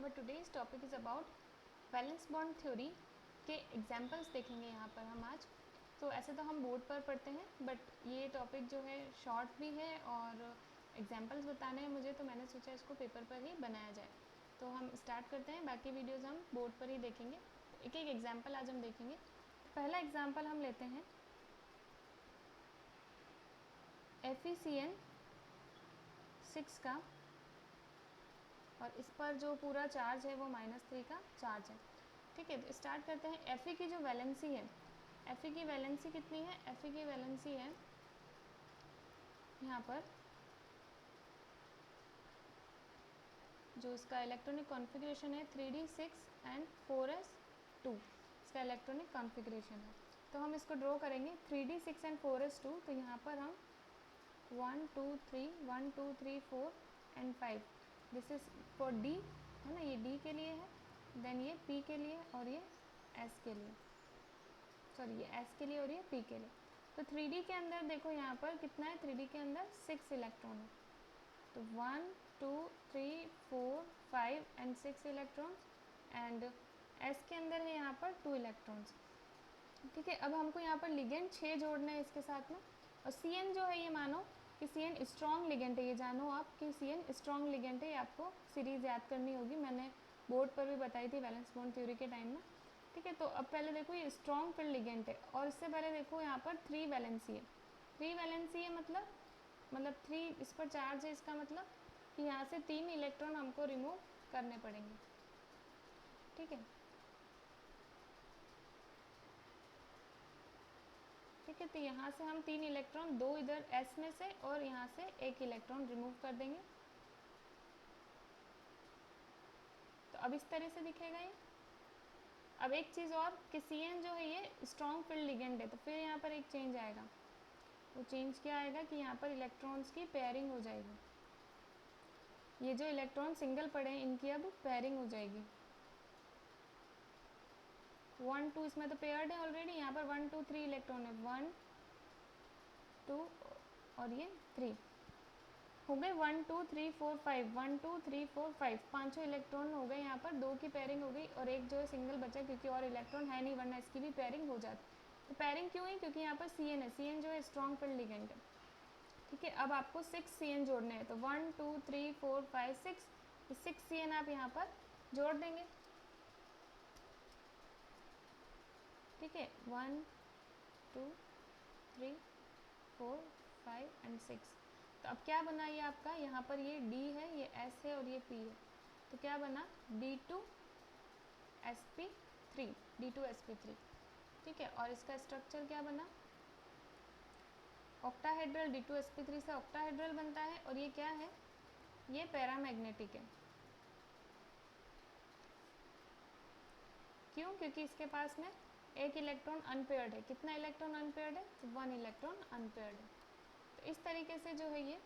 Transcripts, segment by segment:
our today's topic is about valence bond theory के examples देखेंगे यहाँ पर हम आज। तो ऐसे तो हम बोर्ड पर पढ़ते हैं, बट ये टॉपिक जो है शॉर्ट भी है और एग्जाम्पल्स बताने हैं मुझे, तो मैंने सोचा इसको पेपर पर ही बनाया जाए। तो हम स्टार्ट करते हैं, बाकी वीडियोज़ हम बोर्ड पर ही देखेंगे। एक एक एग्जाम्पल आज हम देखेंगे। पहला एग्जाम्पल हम लेते हैं FeCN6 का, और इस पर जो पूरा चार्ज है वो -3 का चार्ज है। ठीक है, तो स्टार्ट करते हैं। Fe की जो वैलेंसी है, Fe की वैलेंसी कितनी है? Fe की वैलेंसी है यहाँ पर जो इसका इलेक्ट्रॉनिक कॉन्फ़िगरेशन है 3d6 एंड 4s2, इसका इलेक्ट्रॉनिक कॉन्फ़िगरेशन है। तो हम इसको ड्रॉ करेंगे 3d6 एंड 4s2। तो यहाँ पर हम 1 2 3 1 2 3 4 and 5, this is for D है ना, ये D के लिए है, देन ये P के लिए और ये S के लिए, सॉरी ये S के लिए और ये P के लिए। तो 3D के अंदर देखो यहाँ पर कितना है, 3D के अंदर 6 इलेक्ट्रॉन है। तो 1 2 3 4 5 एंड 6 इलेक्ट्रॉन्स, एंड S के अंदर है यहाँ पर 2 इलेक्ट्रॉन्स। ठीक है, अब हमको यहाँ पर लिगेंड 6 जोड़ना है इसके साथ में। और CN जो है, ये मानो कि CN स्ट्रॉन्ग लिगेंड है, ये जानो आप कि CN स्ट्रॉन्ग लिगेंड है। ये आपको सीरीज़ याद करनी होगी, मैंने बोर्ड पर भी बताई थी वैलेंस बॉन्ड थ्योरी के टाइम में। ठीक है, तो अब पहले देखो ये स्ट्रॉन्ग फील्ड लिगेंड है, और इससे पहले देखो यहाँ पर 3 वैलेंसी है। 3 वैलेंसी है मतलब 3 इस पर चार्ज है, इसका मतलब कि यहाँ से 3 इलेक्ट्रॉन हमको रिमूव करने पड़ेंगे। ठीक है, ठीक है, तो यहाँ से हम 3 इलेक्ट्रॉन, 2 इधर S में से और यहाँ से 1 इलेक्ट्रॉन रिमूव कर देंगे। तो अब इस तरह से दिखेगा ये। अब एक चीज़ और कि CN जो है ये स्ट्रॉन्ग फील्ड लिगेंड है, तो फिर यहाँ पर एक चेंज आएगा। वो चेंज क्या आएगा कि यहाँ पर इलेक्ट्रॉन्स की पेयरिंग हो जाएगी। ये जो इलेक्ट्रॉन सिंगल पड़े हैं इनकी अब पेयरिंग हो जाएगी। 1 2 इसमें तो पेयर्ड है ऑलरेडी, यहाँ पर 1 2 3 इलेक्ट्रॉन है, 1 2 और ये 3 हो गए। 1 2 3 4 5 1 2 3 4 5 पाँचों इलेक्ट्रॉन हो गए। यहाँ पर 2 की पेयरिंग हो गई और एक जो है सिंगल बचा, क्योंकि और इलेक्ट्रॉन है नहीं, वरना इसकी भी पेयरिंग हो जाती। तो पेयरिंग क्यों हुई? क्योंकि यहाँ पर CN है, CN जो है स्ट्रॉन्ग फील्ड लिगेंड है। ठीक है, अब आपको 6 CN जोड़ने हैं। तो 1 2 3 4 5 6, 6 CN आप यहाँ पर जोड़ देंगे। ठीक है, 1 2 3 4 5 एंड 6। तो अब क्या बना ये आपका, यहाँ पर ये D है, ये S है और ये P है। तो क्या बना D2sp3, D2sp3। ठीक है, और इसका स्ट्रक्चर क्या बना, ऑक्टाहेड्रल। D2sp3 से ऑक्टाहेड्रल बनता है, और ये क्या है, ये पैरामैग्नेटिक है। क्यों? क्योंकि इसके पास में एक इलेक्ट्रॉन अनपेयर्ड है। कितना इलेक्ट्रॉन अनपेयर्ड है? 1 इलेक्ट्रॉन अनपेयर्ड है। तो इस तरीके से जो है ये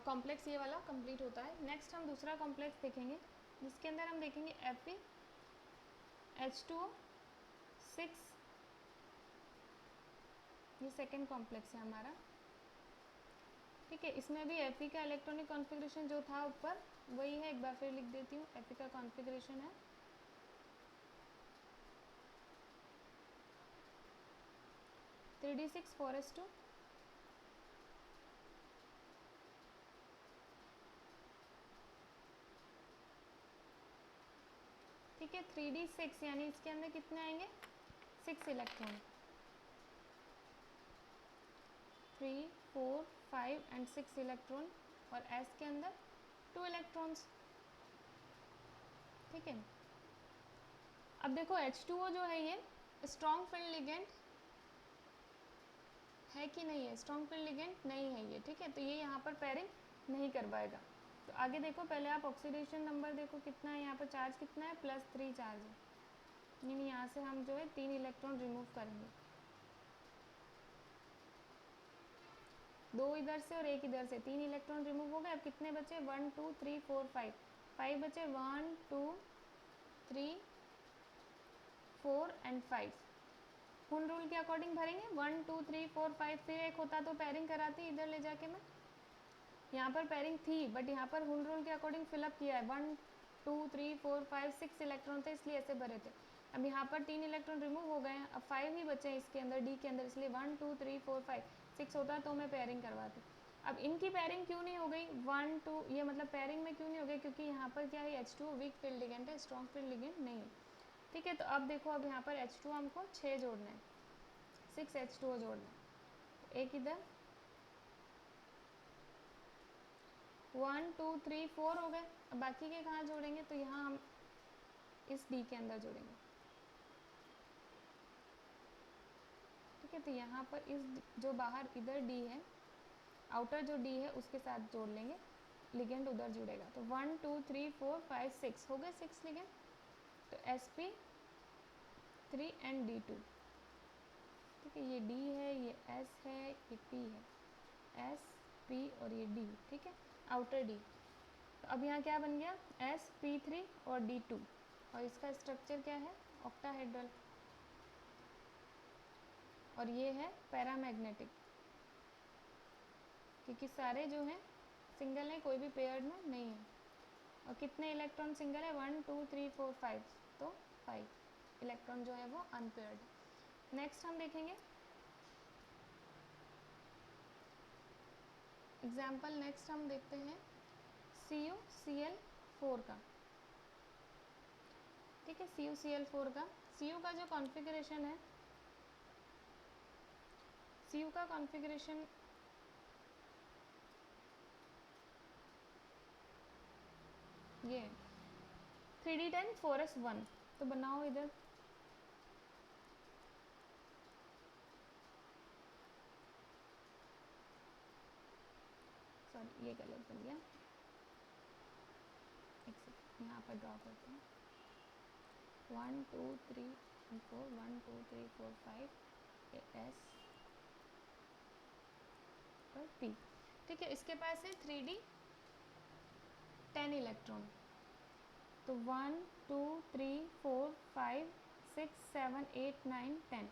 कॉम्प्लेक्स ये वाला कंप्लीट होता है। नेक्स्ट हम दूसरा कॉम्प्लेक्स देखेंगे, जिसके अंदर हम देखेंगे FeH2O6, ये सेकेंड कॉम्प्लेक्स है हमारा। ठीक है, इसमें भी Fe का इलेक्ट्रॉनिक कॉन्फ़िगरेशन जो था ऊपर वही है, एक बार फिर लिख देती हूँ। Fe का कॉन्फ़िगरेशन है 3d6 4s2, ठीक है। 3d6 यानी इसके अंदर कितने आएंगे, 6 इलेक्ट्रॉन, 3 4 5 एंड 6 इलेक्ट्रॉन, और S के अंदर 2 इलेक्ट्रॉन्स। ठीक है, अब देखो H2O जो है ये स्ट्रॉन्ग फील्ड लिगेंड है कि नहीं है? स्ट्रॉन्ग फील्ड लिगेंड नहीं है ये। ठीक है, तो ये यहाँ पर पेयरिंग नहीं करवाएगा। तो आगे देखो, पहले आप ऑक्सीडेशन नंबर देखो कितना है, यहाँ पर चार्ज कितना है, +3 चार्ज है, यानी यहाँ से हम जो है 3 इलेक्ट्रॉन रिमूव करेंगे, 2 इधर से और 1 इधर से, 3 इलेक्ट्रॉन रिमूव हो गए। अब कितने बचे, 1 2 3 4 5 5 बचे, 1 2 3 4 एंड 5। हुन रूल के अकॉर्डिंग भरेंगे, 1 2 3 4 5, फिर एक होता तो पेयरिंग कराती इधर ले जाके मैं। यहाँ पर पेयरिंग थी बट यहाँ पर हुल रूल के अकॉर्डिंग फिलअप किया है। 1 2 3 4 5 6 इलेक्ट्रॉन थे इसलिए ऐसे भरे थे। अब यहाँ पर 3 इलेक्ट्रॉन रिमूव हो गए हैं, अब 5 ही बचे हैं इसके अंदर डी के अंदर, इसलिए 1 2 3 4 5 6 होता तो मैं पेयरिंग करवाती। अब इनकी पेयरिंग क्यों नहीं हो गई 1 2, ये मतलब पेयरिंग में क्यों नहीं हो गई, क्योंकि यहाँ पर क्या है H2 वीक फील्ड लिगेंड है, स्ट्रॉन्ग फील्ड लिगेंड नहीं है। ठीक है, तो अब देखो अब यहाँ पर H2 हमको 6 जोड़ना है, 6 H2O जोड़ना है। एक इधर 1 2 3 4 हो गए। अब बाकी के कहाँ जोड़ेंगे, तो यहाँ हम इस डी के अंदर जोड़ेंगे। ठीक है, तो यहाँ पर इस जो बाहर इधर डी है, आउटर जो डी है उसके साथ जोड़ लेंगे, लिगेंड उधर जुड़ेगा। तो 1 2 3 4 5 6 हो गए 6 लिगेंड। तो sp3 एंड D2। ठीक है, ये D है, ये S है, ये P है, S P और ये D। ठीक है, आउटर D। तो अब यहाँ क्या बन गया sp3 और D2, और इसका स्ट्रक्चर क्या है ऑक्टाहेड्रल, और ये है पैरामैग्नेटिक, क्योंकि सारे जो हैं सिंगल हैं, कोई भी पेयर्ड में नहीं है। और कितने इलेक्ट्रॉन सिंगल है 1 2 3 4 5, तो 5 इलेक्ट्रॉन जो है वो अनपेयर्ड है। नेक्स्ट हम देखेंगे एग्जाम्पल, नेक्स्ट हम देखते हैं CuCl4 का। ठीक है, CuCl4 का, Cu का जो कॉन्फ़िगरेशन है, Cu का कॉन्फ़िगरेशन ये 3D10 4s1। तो बनाओ इधर, सॉरी ये गलत बन गया, एक सेकंड यहाँ पर ड्रॉ करते हैं। 1 2 3 4 1 2 3 4 5 S और P। ठीक है, इसके पास है 3D 10 इलेक्ट्रॉन। तो 1 2 3 4 5 6 7 8 9 10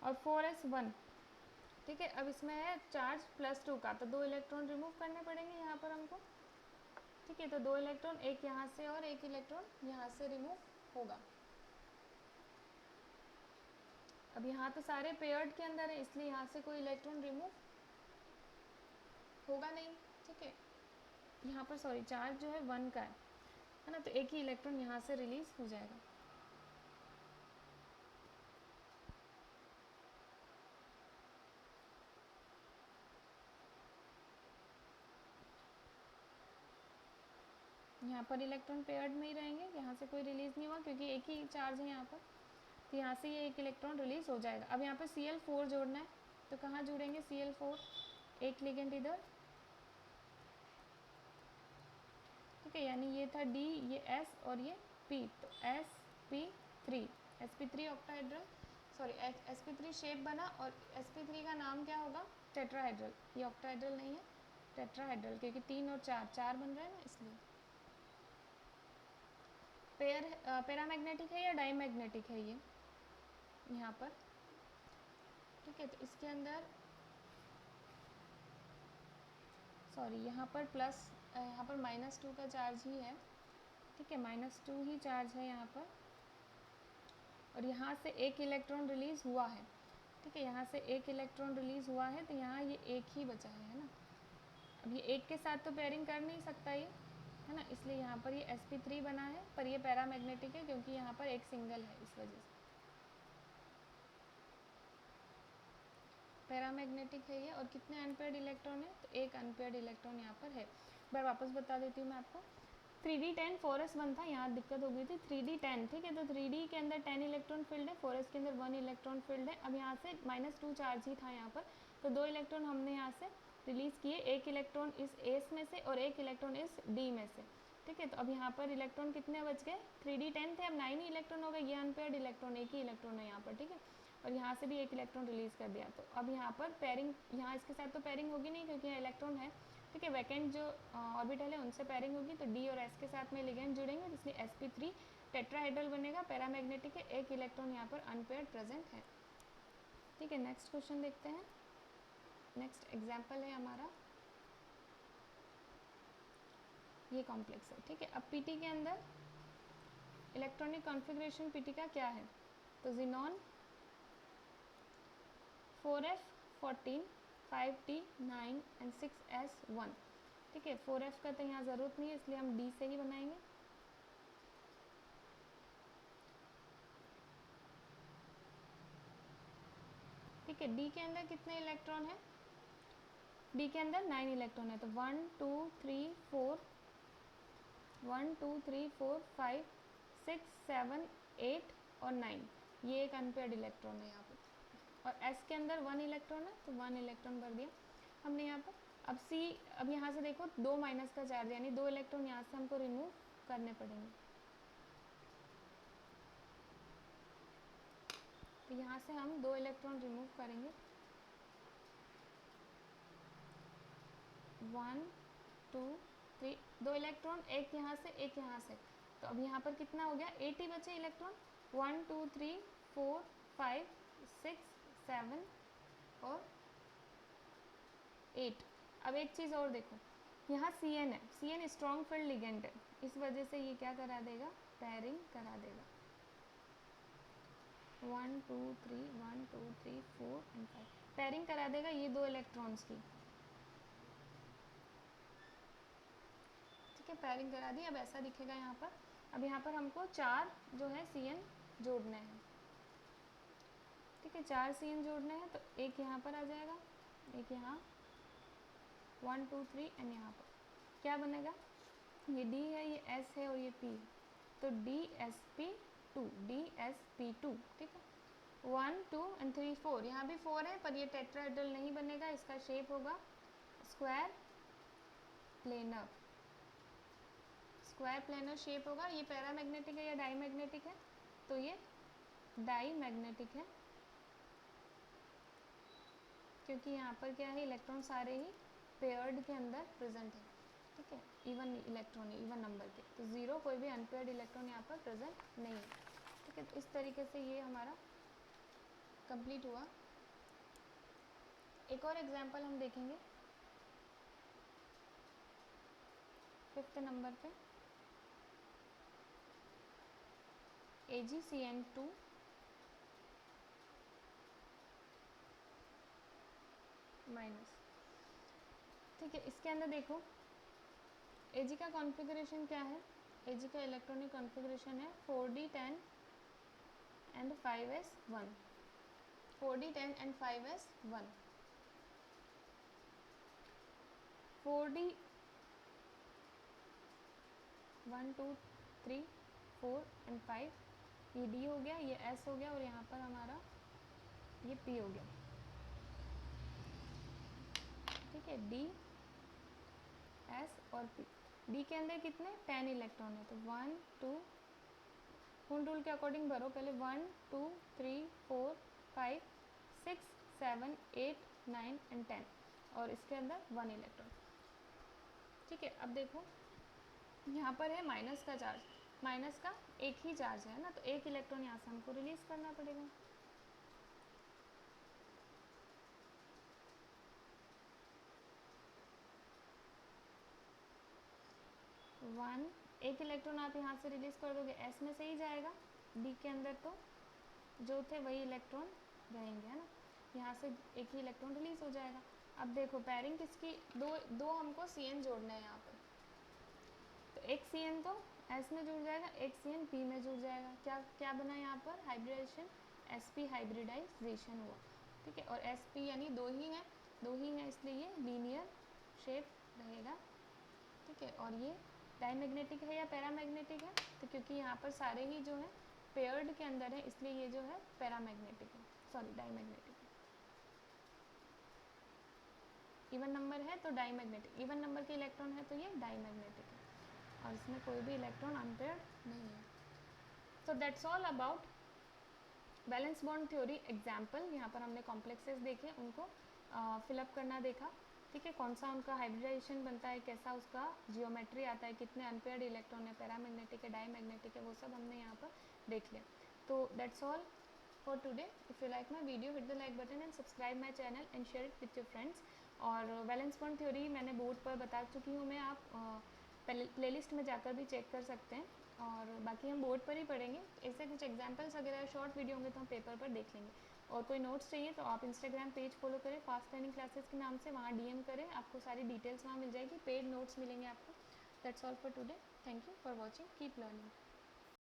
और 4s1। ठीक है, अब इसमें है चार्ज +2 का, तो 2 इलेक्ट्रॉन रिमूव करने पड़ेंगे यहाँ पर हमको। ठीक है, तो 2 इलेक्ट्रॉन, एक यहाँ से और एक इलेक्ट्रॉन यहाँ से रिमूव होगा। अब यहाँ तो सारे पेयर्ड के अंदर है, इसलिए यहाँ से कोई इलेक्ट्रॉन रिमूव होगा नहीं। ठीक है, यहाँ पर सॉरी चार्ज जो है 1 का है ना, तो एक ही इलेक्ट्रॉन यहाँ से रिलीज हो जाएगा। यहाँ पर इलेक्ट्रॉन पेयर्ड में ही रहेंगे, यहाँ से कोई रिलीज नहीं हुआ क्योंकि एक ही चार्ज है यहाँ पर, तो यहाँ से ये एक इलेक्ट्रॉन रिलीज हो जाएगा। अब यहाँ पर Cl4 जोड़ना है, तो कहाँ जुड़ेंगे Cl4, एक लिगेंड इधर। ठीक है, यानी ये था D, ये S और ये P, तो sp3 sp3 octahedral, sorry sp3 shape बना, और sp3 का नाम क्या होगा टेट्राहेड्रल। ये ऑक्टाहेड्रल नहीं है, टेट्राहेड्रल, क्योंकि 3 और 4 बन रहे हैं ना, इसलिए। पैरामैग्नेटिक है या डाईमैग्नेटिक है ये यहाँ पर। ठीक है, तो इसके अंदर सॉरी यहाँ पर प्लस, यहाँ पर -2 का चार्ज ही है। ठीक है, -2 ही चार्ज है यहाँ पर, और यहाँ से एक इलेक्ट्रॉन रिलीज हुआ है। ठीक है, यहाँ से एक इलेक्ट्रॉन रिलीज हुआ है, तो यहाँ ये एक ही बचा है ना। अब ये एक के साथ तो पेयरिंग कर नहीं सकता ये, है ना, इसलिए यहाँ पर ये sp3 बना है, पर ये पैरामैग्नेटिक है क्योंकि यहाँ पर एक सिंगल है, इस वजह से पैरामैग्नेटिक है ये। और कितने अनपेयर्ड इलेक्ट्रॉन है, तो एक अनपेयर्ड इलेक्ट्रॉन यहाँ पर है। एक बार वापस बता देती हूँ मैं आपको, 3D10 4s1 था, यहाँ दिक्कत हो गई थी 3D10। ठीक है, तो 3D के अंदर 10 इलेक्ट्रॉन फील्ड है, 4s के अंदर 1 इलेक्ट्रॉन फील्ड है। अब यहाँ से -2 चार्ज ही था यहाँ पर, तो 2 इलेक्ट्रॉन हमने यहाँ से रिलीज़ किए, एक इलेक्ट्रॉन इस एस में से और एक इलेक्ट्रॉन इस डी में से। ठीक है, तो अब यहाँ पर इलेक्ट्रॉन कितने बच गए, 3D10 थे, अब 9 ही इलेक्ट्रॉन हो गए। ये अनपेयर्ड इलेक्ट्रॉन, एक ही इलेक्ट्रॉन है यहाँ पर। ठीक है, और यहाँ से भी एक इलेक्ट्रॉन रिलीज़ कर दिया, तो अब यहाँ पर पेयरिंग, यहाँ इसके साथ तो पेयरिंग होगी नहीं क्योंकि यहाँ इलेक्ट्रॉन है। ठीक है, वैकेंट जो ऑर्बिटल है उनसे पेयरिंग होगी, तो डी और एस के साथ में लिगेंड जुड़ेंगे, इसलिए sp3 टेट्राहेड्रल बनेगा, पैरामैग्नेटिक है, एक इलेक्ट्रॉन यहाँ पर अनपेयर्ड प्रेजेंट है। ठीक है, नेक्स्ट क्वेश्चन देखते हैं। नेक्स्ट एग्जाम्पल है हमारा ये कॉम्प्लेक्स है, ठीक है। अब पीटी के अंदर इलेक्ट्रॉनिक कॉन्फ़िगरेशन पीटी का क्या है, तो xenon 4f14 5t 9 and 6s1, ठीक है। 4f का तो यहाँ ज़रूरत नहीं है इसलिए हम डी से ही बनाएंगे। ठीक है, डी के अंदर कितने इलेक्ट्रॉन है, डी के अंदर 9 इलेक्ट्रॉन है, तो 1 2 3 4 1 2 3 4 5 6 7 8 और 9, ये एक अनपेयर्ड इलेक्ट्रॉन है यहाँ पर। और एस के अंदर 1 इलेक्ट्रॉन है, तो 1 इलेक्ट्रॉन भर दिया हमने यहाँ पर। अब सी, अब यहाँ से देखो 2 माइनस का चार्ज, यानी 2 इलेक्ट्रॉन यहाँ से हमको रिमूव करने पड़ेंगे। तो यहाँ से हम 2 इलेक्ट्रॉन रिमूव करेंगे, 1 2 3, 2 इलेक्ट्रॉन, एक यहाँ से एक यहाँ से, तो अब यहाँ पर कितना हो गया, 80 बचे इलेक्ट्रॉन। 1 2 3 4 5 6 7 और 8। अब एक चीज़ और देखो, यहाँ Cn है, Cn स्ट्रॉन्ग फील्ड लिगेंड है, इस वजह से ये क्या करा देगा, पेयरिंग करा देगा। 1 2 3 1 2 3 4 एंड 5 पेयरिंग करा देगा ये 2 इलेक्ट्रॉन्स की, ठीक है। पेयरिंग करा दी, अब ऐसा दिखेगा यहाँ पर। अब यहाँ पर हमको 4 जो है Cn जोड़ने हैं, ठीक है। 4 Cn जोड़ने हैं, तो एक यहाँ पर आ जाएगा, एक यहाँ 1 2 3 एंड यहाँ पर क्या बनेगा, ये D है, ये S है और ये P है, तो DsP2, DsP2, ठीक है। 1 2 एंड 3 4, यहाँ भी 4 है पर ये टेट्राहेड्रल नहीं बनेगा, इसका शेप होगा square planar, square planar shape होगा। ये पैरामैग्नेटिक है या डाईमैग्नेटिक है, तो ये डाईमैग्नेटिक है, क्योंकि यहाँ पर क्या है, इलेक्ट्रॉन सारे ही पेयर्ड के अंदर प्रेजेंट है, ठीक है। इवन इलेक्ट्रॉन है, इवन नंबर के, तो 0 कोई भी अनपेयर्ड इलेक्ट्रॉन यहाँ पर प्रेजेंट नहीं है, ठीक है। तो इस तरीके से ये हमारा कंप्लीट हुआ। एक और एग्जांपल हम देखेंगे 5th नंबर पे, AgCN2 माइनस, ठीक है। इसके अंदर देखो Ag का कॉन्फ़िगरेशन क्या है, Ag का इलेक्ट्रॉनिक कॉन्फ़िगरेशन है 4d10 and 5s1, 4d10 and 5s1, 4d 1 2 3 4 and 5, ये D हो गया, ये S हो गया और यहाँ पर हमारा ये P हो गया, ठीक है। D S और P, D के अंदर कितने 10 इलेक्ट्रॉन है, तो 1 2, हून रूल के अकॉर्डिंग भरो पहले, 1 2 3 4 5 6 7 8 9 एंड 10, और इसके अंदर 1 इलेक्ट्रॉन, ठीक है। अब देखो यहाँ पर है माइनस का चार्ज, माइनस का एक ही चार्ज है ना, तो एक इलेक्ट्रॉन यहाँ से हमको रिलीज करना पड़ेगा। 1, एक इलेक्ट्रॉन आप यहाँ से रिलीज कर दोगे, S में से ही जाएगा, D के अंदर तो जो थे वही इलेक्ट्रॉन रहेंगे, है ना, यहाँ से एक ही इलेक्ट्रॉन रिलीज हो जाएगा। अब देखो पेयरिंग किसकी, दो हमको Cn जोड़ना है यहाँ पर, तो एक Cn तो S में जुड़ जाएगा, एक Cn P में जुड़ जाएगा, क्या क्या बना यहाँ पर, हाइब्रिडाइजेशन, sp हाइब्रिडाइजेशन हुआ, ठीक है। और sp यानी दो ही है इसलिए ये लीनियर शेप रहेगा, ठीक है। और ये डाईमैग्नेटिक है या पैरामैग्नेटिक है, तो क्योंकि यहाँ पर सारे ही जो है पेयर्ड के अंदर है इसलिए ये जो है पैरामैग्नेटिक है, सॉरी डाईमैग्नेटिक है। इवन नंबर है तो डाईमैग्नेटिक, इवन नंबर के इलेक्ट्रॉन है तो ये डाईमैग्नेटिक है, और इसमें कोई भी इलेक्ट्रॉन अनपेयर्ड नहीं है। तो that's all about valence bond theory example. यहाँ पर हमने कॉम्प्लेक्सेस देखे, उनको फिलअप करना देखा, ठीक है। कौन सा उनका हाइब्रिडाइजेशन बनता है, कैसा उसका जियोमेट्री आता है, कितने अनपेयर्ड इलेक्ट्रॉन है, पैरामैग्नेटिक है, डाईमैग्नेटिक है, वो सब हमने यहाँ पर देख लिया। तो that's all for today. If you like my video hit the like button and subscribe my channel and share it with your friends. और बैलेंस बॉन्ड थ्योरी मैंने बोर्ड पर बता चुकी हूँ मैं, आप प्लेलिस्ट में जाकर भी चेक कर सकते हैं। और बाकी हम बोर्ड पर ही पढ़ेंगे, ऐसे कुछ एग्जांपल्स वगैरह शॉर्ट वीडियो होंगे तो हम पेपर पर देख लेंगे। और कोई नोट्स चाहिए तो आप इंस्टाग्राम पेज फॉलो करें फास्ट लर्निंग क्लासेस के नाम से, वहाँ डीएम करें, आपको सारी डिटेल्स वहाँ मिल जाएगी, पेड नोट्स मिलेंगे आपको। That's all for today, thank you for watching, keep learning.